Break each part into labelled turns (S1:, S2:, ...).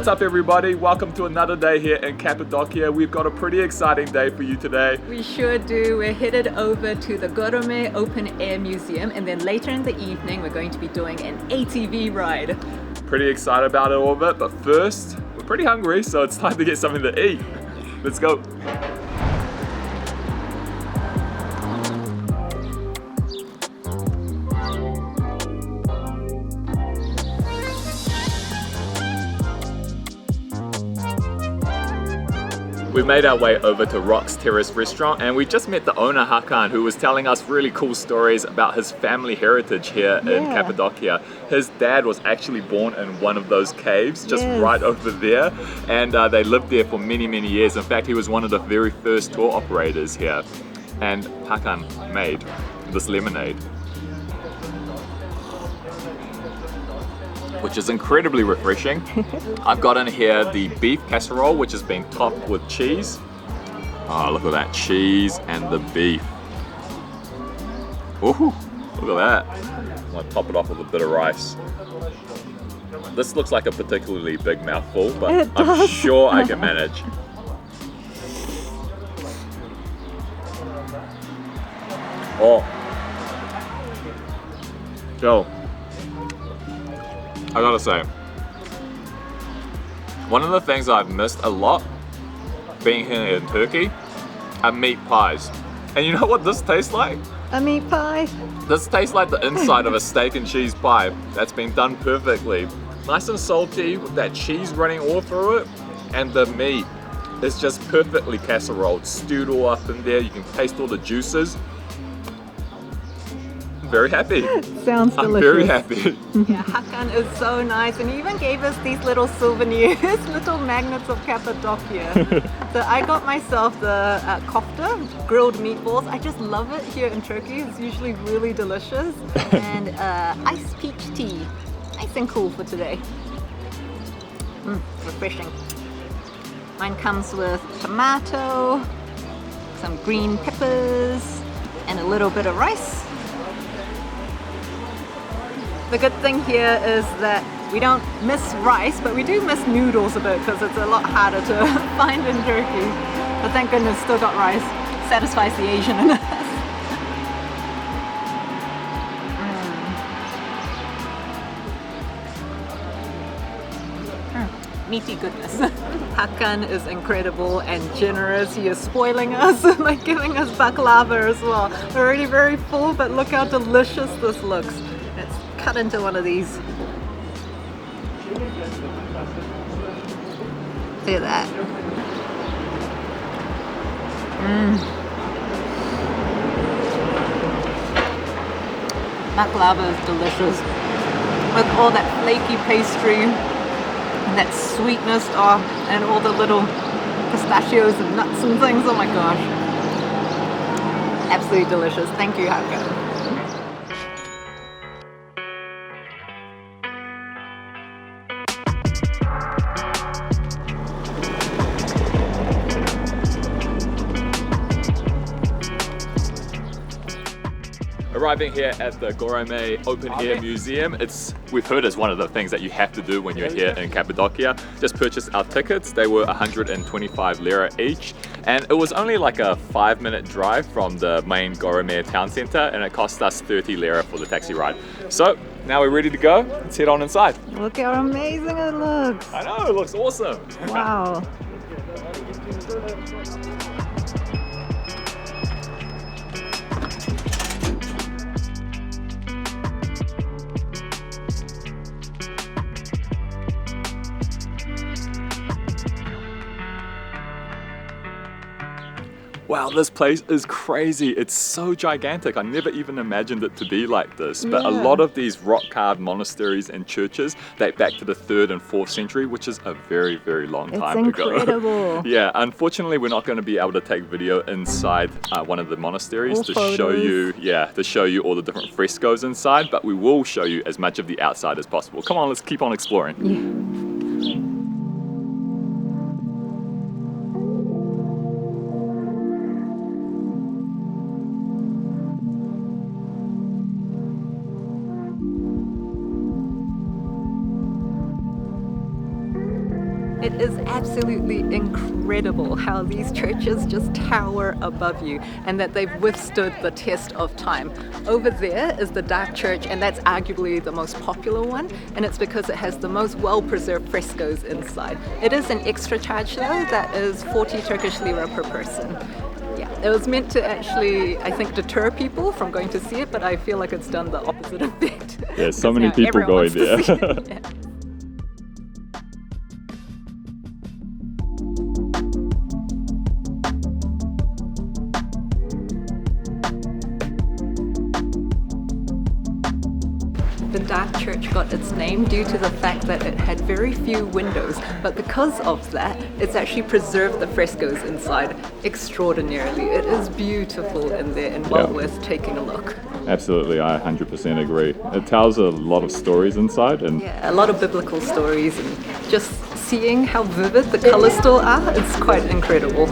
S1: What's up everybody? Welcome to another day here in Cappadocia. We've got a pretty exciting day for you today.
S2: We sure do. We're headed over to the Göreme Open Air Museum, and then later in the evening we're going to be doing an ATV ride.
S1: Pretty excited about it all of it, but first, we're pretty hungry, so it's time to get something to eat. Let's go. We've made our way over to Rocks Terrace Restaurant and we just met the owner Hakan, who was telling us really cool stories about his family heritage here in Cappadocia. His dad was actually born in one of those caves just right over there, and they lived there for many years. In fact, he was one of the very first tour operators here, and Hakan made this lemonade, which is incredibly refreshing. I've got in here the beef casserole, which has been topped with cheese. Oh, look at that cheese and the beef. Ooh, look at that. I'm gonna top it off with a bit of rice. This looks like a particularly big mouthful, but I'm sure I can manage. Oh. Yo. I gotta say, one of the things I've missed a lot being here in Turkey are meat pies. And you know what this tastes like?
S2: A meat pie?
S1: This tastes like the inside of a steak and cheese pie that's been done perfectly. Nice and salty with that cheese running all through it, and the meat is just perfectly casseroled, stewed all up in there. You can taste all the juices. Very happy.
S2: Sounds delicious.
S1: I'm very happy.
S2: Yeah, Hakan is so nice, and he even gave us these little souvenirs, little magnets of Cappadocia. So I got myself the kofta, grilled meatballs. I just love it here in Turkey. It's usually really delicious. And iced peach tea. Nice and cool for today. Refreshing. Mine comes with tomato, some green peppers, and a little bit of rice. The good thing here is that we don't miss rice, but we do miss noodles a bit because it's a lot harder to find in Turkey. But thank goodness, still got rice. Satisfies the Asian in us. Meaty goodness. Hakan is incredible and generous. He is spoiling us by giving us baklava as well. We're already very full, but look how delicious this looks. Let's cut into one of these. Look at that. Baklava is delicious. With all that flaky pastry and that sweetness, and all the little pistachios and nuts and things. Oh my gosh. Absolutely delicious. Thank you, Hakan.
S1: Arriving here at the Goreme Open Air Museum, we've heard it's one of the things that you have to do when you're here in Cappadocia. Just purchased our tickets. They were 125 lira each, and it was only like a 5-minute drive from the main Goreme town center, and it cost us 30 lira for the taxi ride. So now we're ready to go. Let's head on inside.
S2: Look how amazing it looks.
S1: I know, it looks awesome.
S2: Wow.
S1: Wow, this place is crazy. It's so gigantic. I never even imagined it to be like this. But a lot of these rock-carved monasteries and churches date back to the 3rd and 4th century, which is a very long time ago.
S2: It's incredible.
S1: Yeah, unfortunately, we're not going to be able to take video inside one of the monasteries to show you all the different frescoes inside, but we will show you as much of the outside as possible. Come on, let's keep on exploring.
S2: Yeah. It is absolutely incredible how these churches just tower above you and that they've withstood the test of time. Over there is the Dark Church, and that's arguably the most popular one, and it's because it has the most well-preserved frescoes inside. It is an extra charge though, that is 40 Turkish lira per person. Yeah, it was meant to actually, I think, deter people from going to see it, but I feel like it's done the opposite effect.
S1: There's so many people going there.
S2: Yeah. The Dark Church got its name due to the fact that it had very few windows, but because of that, it's actually preserved the frescoes inside extraordinarily. It is beautiful in there and well worth taking a look.
S1: Absolutely, I 100% agree. It tells a lot of stories inside, and
S2: a lot of biblical stories, and just seeing how vivid the colors still are, it's quite incredible.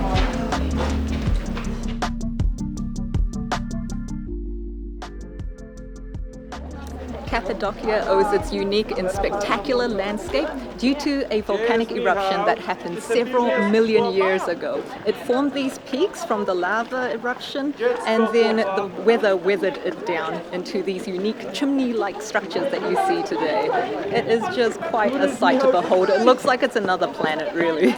S2: Cappadocia owes its unique and spectacular landscape due to a volcanic eruption that happened several million years ago. It formed these peaks from the lava eruption, and then the weather weathered it down into these unique chimney-like structures that you see today. It is just quite a sight to behold. It looks like it's another planet, really.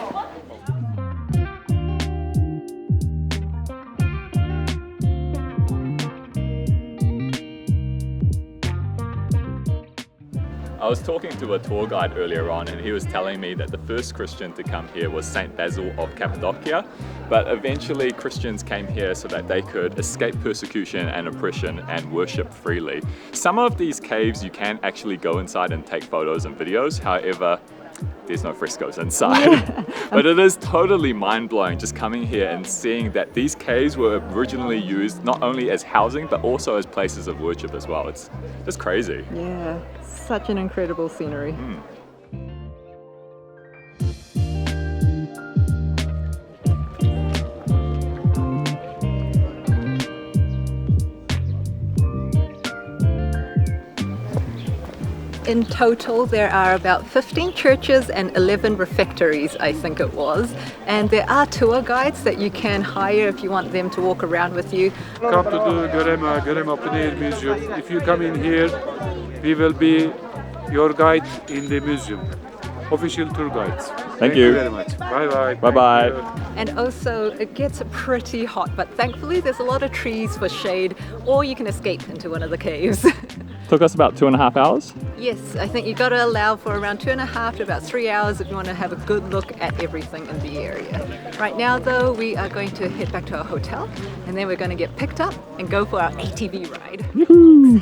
S1: I was talking to a tour guide earlier on, and he was telling me that the first Christian to come here was Saint Basil of Cappadocia, but eventually Christians came here so that they could escape persecution and oppression and worship freely. Some of these caves you can actually go inside and take photos and videos, however, there's no frescoes inside. But it is totally mind-blowing just coming here and seeing that these caves were originally used not only as housing but also as places of worship as well. It's just crazy.
S2: Yeah, such an incredible scenery. In total, there are about 15 churches and 11 refectories, I think it was. And there are tour guides that you can hire if you want them to walk around with you.
S3: Come to the Göreme Open Air Museum. If you come in here, we will be your guide in the museum. Official tour guides.
S1: Thank you
S3: very much. Bye-bye.
S1: Bye-bye.
S2: And also, it gets pretty hot, but thankfully there's a lot of trees for shade, or you can escape into one of the caves.
S1: Took us about 2.5 hours.
S2: Yes, I think you've got to allow for around 2.5 to about 3 hours if you want to have a good look at everything in the area. Right now though, we are going to head back to our hotel, and then we're going to get picked up and go for our ATV ride.
S1: Woohoo!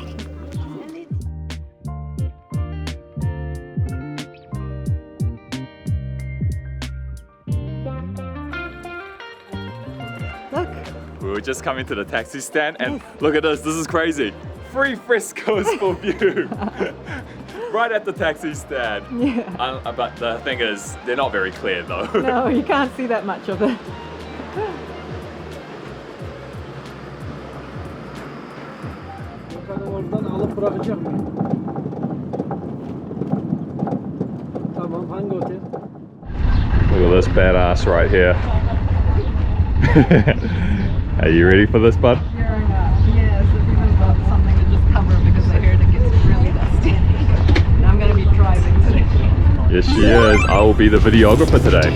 S2: Look.
S1: We were just coming to the taxi stand, and look at this is crazy. Free frescoes for view. Right at the taxi stand.
S2: Yeah.
S1: But the thing is, they're not very clear though.
S2: No, you can't see that much of it.
S4: Oradan alıp bırakacak mıyım? Tamam, hangi otel?
S1: Look at this badass right here. Are you ready for this, bud?
S2: Yes, if you've got something to just cover because I heard it gets really dusty. And I'm going to be driving today.
S1: Yes, she is. I will be the videographer today.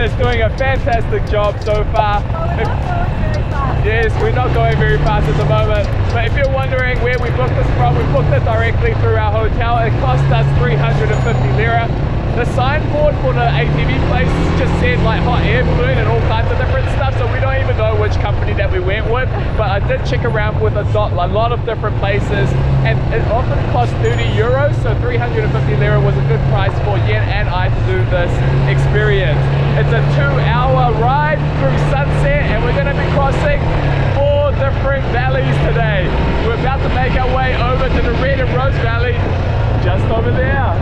S1: Is doing a fantastic job so far. Yes, we're not going very fast at the moment, but if you're wondering where we booked this from, we booked it directly through our hotel. It cost us 350 lira. The signboard for the ATV place just said like hot air balloon and all kinds of different stuff, so we don't even know which company that we went with, but I did check around with a lot of different places, and it often cost 30 euros, so 350 lira was a good price for Yen and I to do this experience. It's a 2-hour ride through sunset, and we're going to be crossing 4 different valleys today. We're about to make our way over to the Red and Rose Valley, just over there.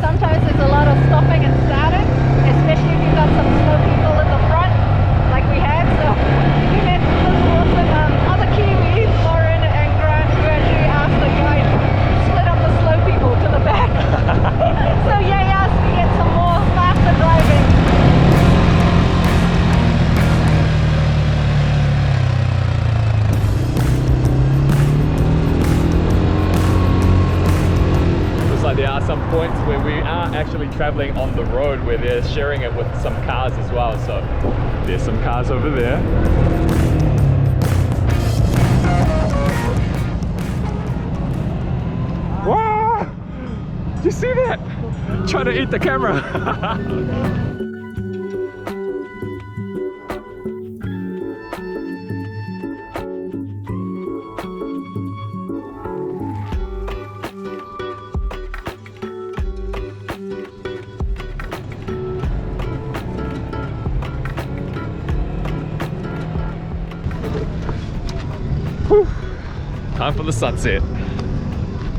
S2: Sometimes there's a lot of stopping and starting, especially if you've got some slow people in the front, like we had. So we met this awesome other Kiwi, Lauren and Grant, who actually asked the guide to split up the slow people to the back. So yay us to get some more faster driving.
S1: There are some points where we are actually traveling on the road where they're sharing it with some cars as well. So there's some cars over there. Wow! Did you see that? Trying to eat the camera. Time for the sunset.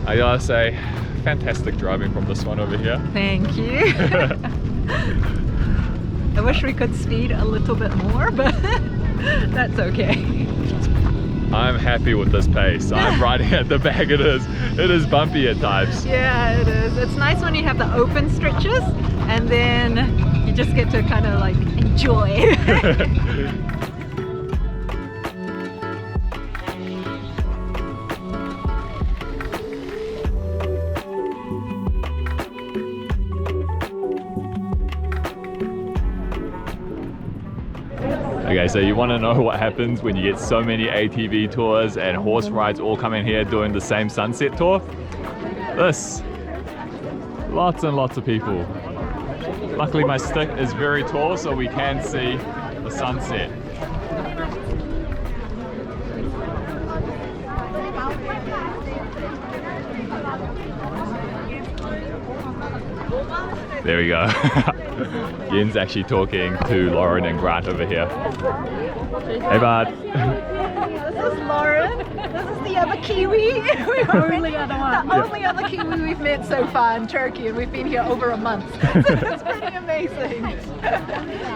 S1: I gotta say, fantastic driving from this one over here.
S2: Thank you. I wish we could speed a little bit more, but that's okay.
S1: I'm happy with this pace. I'm riding at the back. It is bumpy at times.
S2: Yeah, it is. It's nice when you have the open stretches and then you just get to kind of like enjoy.
S1: Okay, so you want to know what happens when you get so many ATV tours and horse rides all coming here doing the same sunset tour? This. Lots and lots of people. Luckily my stick is very tall so we can see the sunset. There we go. Yen's actually talking to Lauren and Grant over here. Hey bud.
S2: This is Lauren. This is the other Kiwi. The only other Kiwi we've met so far in Turkey, and we've been here over a month. So it's pretty amazing.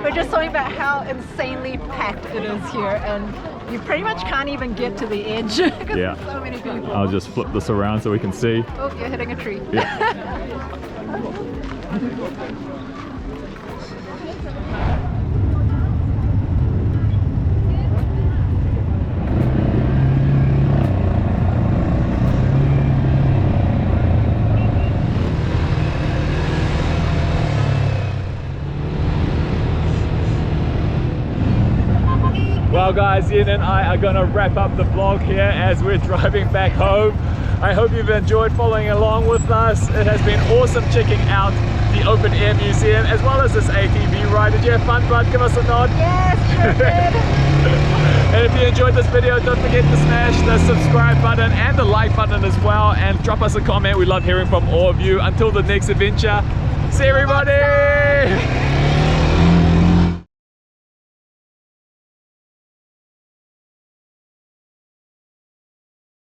S2: We're just talking about how insanely packed it is here, and you pretty much can't even get to the edge because there's so many people.
S1: I'll just flip this around so we can see.
S2: Oh, you're hitting a tree.
S1: Yeah. Well guys, Yen and I are going to wrap up the vlog here as we're driving back home. I hope you've enjoyed following along with us. It has been awesome checking out the Open Air Museum as well as this ATV ride. Did you have fun, bud? Give us a nod.
S2: Yes, sure did.
S1: And if you enjoyed this video, don't forget to smash the subscribe button and the like button as well, and drop us a comment. We love hearing from all of you. Until the next adventure, see everybody!